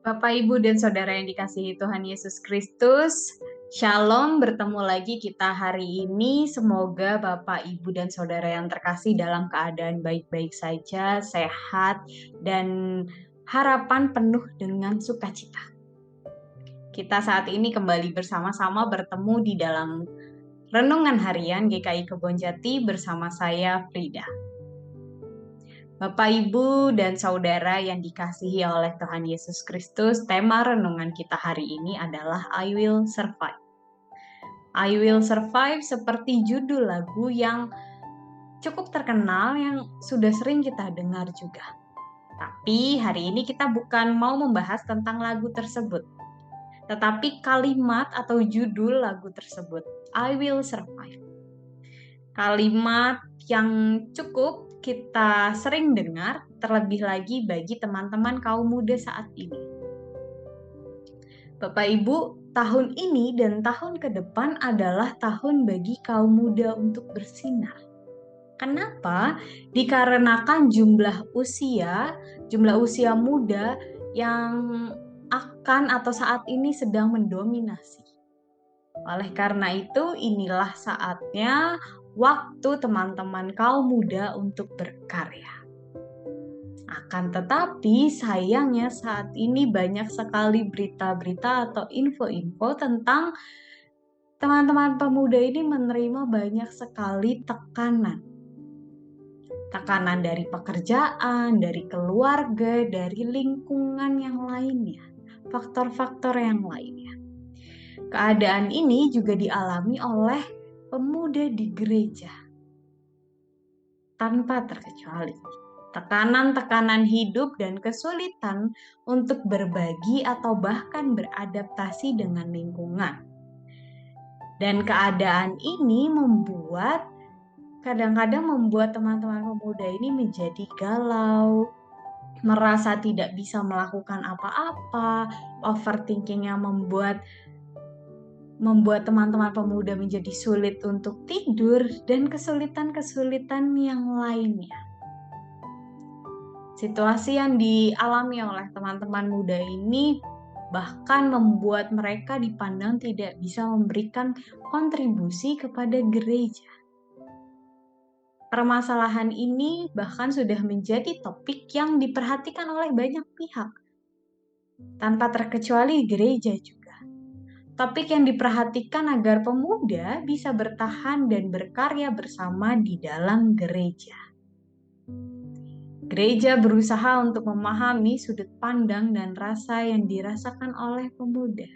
Bapak, Ibu, dan Saudara yang dikasihi Tuhan Yesus Kristus, Shalom, bertemu lagi kita hari ini. Semoga Bapak, Ibu, dan Saudara yang terkasih dalam keadaan baik-baik saja, sehat, dan harapan penuh dengan sukacita. Kita saat ini kembali bersama-sama bertemu di dalam Renungan Harian GKI Kebonjati bersama saya, Frida. Bapak, Ibu, dan Saudara yang dikasihi oleh Tuhan Yesus Kristus, tema renungan kita hari ini adalah I Will Survive. I Will Survive seperti judul lagu yang cukup terkenal yang sudah sering kita dengar juga. Tapi hari ini kita bukan mau membahas tentang lagu tersebut, tetapi kalimat atau judul lagu tersebut, I Will Survive. Kalimat yang cukup kita sering dengar, terlebih lagi bagi teman-teman kaum muda saat ini. Bapak Ibu, tahun ini dan tahun ke depan adalah tahun bagi kaum muda untuk bersinar. Kenapa? Dikarenakan jumlah usia muda yang akan atau saat ini sedang mendominasi. Oleh karena itu, inilah saatnya waktu teman-teman kaum muda untuk berkarya. Akan tetapi sayangnya saat ini banyak sekali berita-berita atau info-info tentang teman-teman pemuda ini menerima banyak sekali tekanan. Tekanan dari pekerjaan, dari keluarga, dari lingkungan yang lainnya, faktor-faktor yang lainnya. Keadaan ini juga dialami oleh pemuda di gereja. Tanpa terkecuali, tekanan-tekanan hidup dan kesulitan untuk berbagi atau bahkan beradaptasi dengan lingkungan. Dan keadaan ini kadang-kadang membuat teman-teman pemuda ini menjadi galau, merasa tidak bisa melakukan apa-apa, overthinkingnya membuat teman-teman pemuda menjadi sulit untuk tidur, dan kesulitan-kesulitan yang lainnya. Situasi yang dialami oleh teman-teman muda ini bahkan membuat mereka dipandang tidak bisa memberikan kontribusi kepada gereja. Permasalahan ini bahkan sudah menjadi topik yang diperhatikan oleh banyak pihak, tanpa terkecuali gereja juga. Topik yang diperhatikan agar pemuda bisa bertahan dan berkarya bersama di dalam gereja. Gereja berusaha untuk memahami sudut pandang dan rasa yang dirasakan oleh pemuda.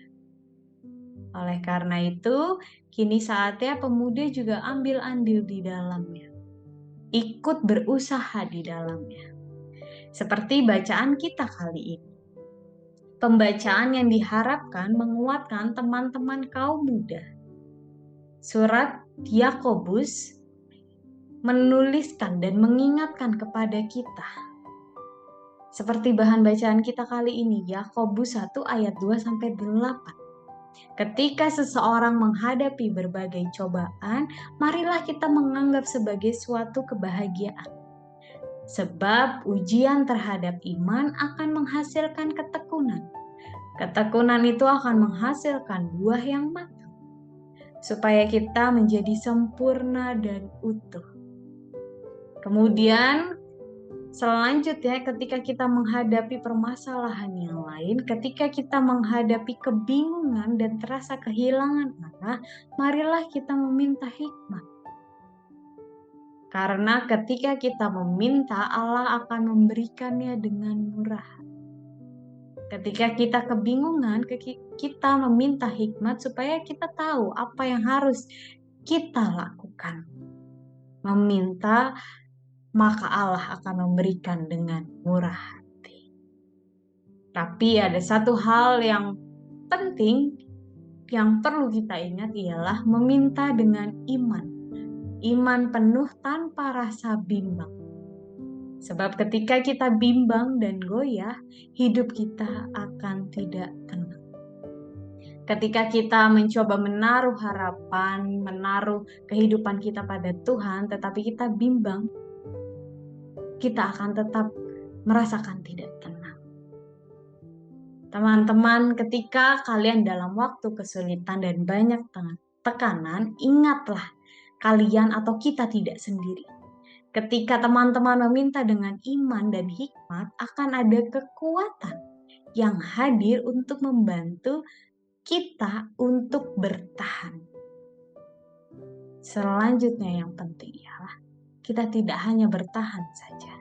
Oleh karena itu, kini saatnya pemuda juga ambil andil di dalamnya, ikut berusaha di dalamnya. Seperti bacaan kita kali ini. Pembacaan yang diharapkan menguatkan teman-teman kaum muda. Surat Yakobus menuliskan dan mengingatkan kepada kita. Seperti bahan bacaan kita kali ini, Yakobus 1 ayat 2-8. Ketika seseorang menghadapi berbagai cobaan, marilah kita menganggap sebagai suatu kebahagiaan. Sebab ujian terhadap iman akan menghasilkan ketekunan. Ketekunan itu akan menghasilkan buah yang matang, supaya kita menjadi sempurna dan utuh. Kemudian selanjutnya, ketika kita menghadapi permasalahan yang lain, ketika kita menghadapi kebingungan dan terasa kehilangan arah, marilah kita meminta hikmat. Karena ketika kita meminta, Allah akan memberikannya dengan murah. Ketika kita kebingungan, kita meminta hikmat supaya kita tahu apa yang harus kita lakukan. Meminta, maka Allah akan memberikan dengan murah hati. Tapi ada satu hal yang penting yang perlu kita ingat, ialah meminta dengan iman. Iman penuh tanpa rasa bimbang. Sebab ketika kita bimbang dan goyah, hidup kita akan tidak tenang. Ketika kita mencoba menaruh harapan, menaruh kehidupan kita pada Tuhan, tetapi kita bimbang, kita akan tetap merasakan tidak tenang. Teman-teman, ketika kalian dalam waktu kesulitan dan banyak tekanan, ingatlah kalian atau kita tidak sendiri. Ketika teman-teman meminta dengan iman dan hikmat, akan ada kekuatan yang hadir untuk membantu kita untuk bertahan. Selanjutnya yang penting ialah kita tidak hanya bertahan saja,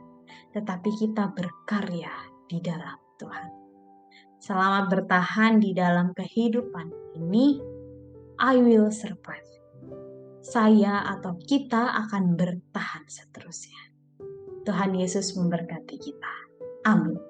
tetapi kita berkarya di dalam Tuhan. Selamat bertahan di dalam kehidupan ini. I will survive. Saya atau kita akan bertahan seterusnya. Tuhan Yesus memberkati kita. Amin.